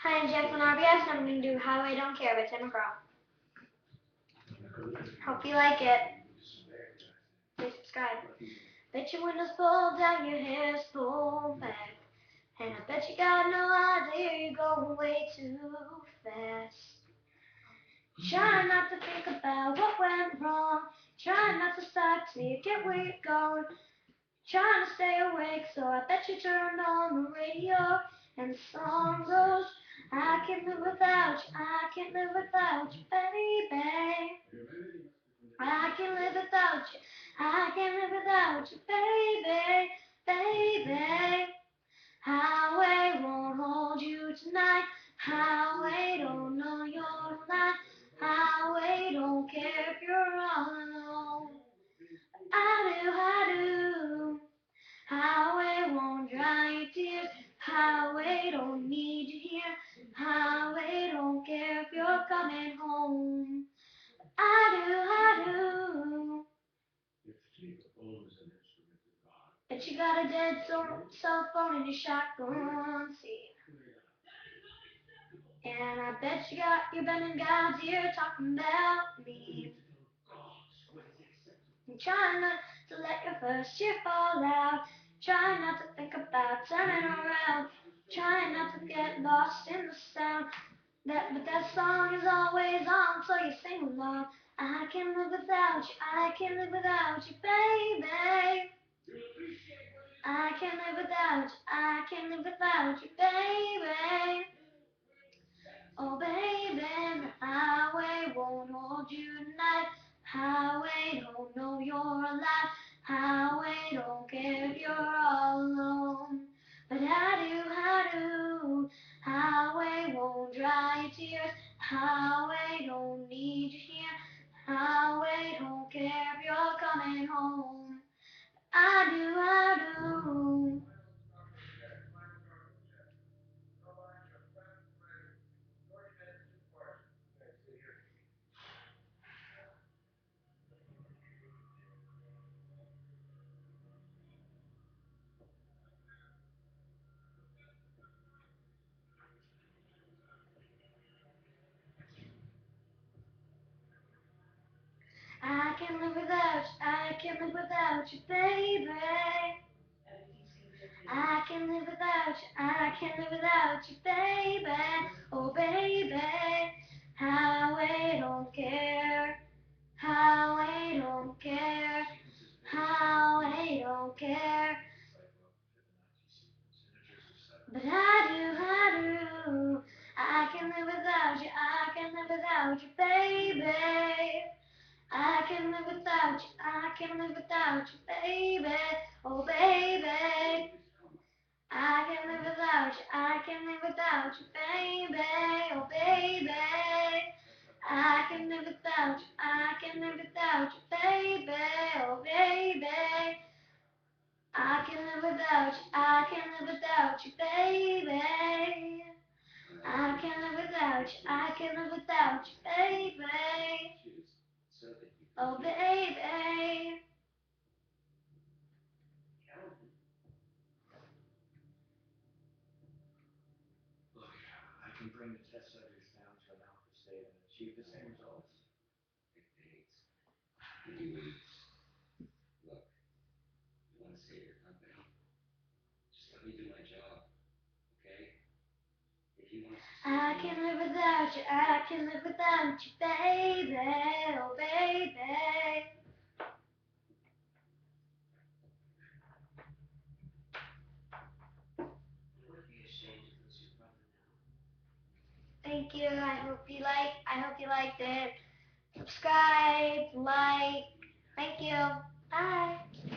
Hi, I'm Jacqueline RBS, and I'm going to do Highway Don't Care by Tim McGraw. Hope you like it. Please subscribe. Bet your windows pulled down, your hair's pulled back. And I bet you got no idea you're going way too fast. Try not to think about what went wrong. Try not to stop till you get where you're going. Trying to stay awake, so I bet you turn on the radio. And the song goes, I can't live without you, I can't live without you, baby. I can't live without you, I can't live without you, baby, baby. Highway won't hold you tonight. Highway don't know you're alive. Highway don't care if you're all alone. I do. Highway won't dry your tears. Highway don't need you here. Highway don't care if you're coming home. I do. Bet you got a dead cell phone in your shotgun seat. And I bet you're bending God's ear talking about me. And trying not to let your first year fall out. Trying not to think about turning around. Trying not to get lost in the sound. But that song is always on, so you sing along. I can't live without you, I can't live without you, baby. I can't live without you, I can't live without you, baby. Oh baby, the highway won't hold you tonight. Highway don't know you're alive. Highway don't care if you're all alone. But I do. Highway won't dry your tears. Highway don't need you here. Highway don't care if you're coming home. I do. I can't live without you, I can't live without you, baby. I can't live without you, I can't live without you, baby. Oh, baby. Highway don't care, highway don't care, highway don't care. But I do. I can't live without you, I can't live without you, baby. I can live without you, I can live without you, baby, oh baby. I can live without you, I can live without you, baby, oh baby. I can live without you, I can live without you, baby, oh baby. I can live without you, I can live without you, baby. I can live without you, I can live without you, baby. Oh baby. I can live without you, I can live without you, baby, oh baby. Thank you. I hope you liked it. Subscribe, like. Thank you. Bye.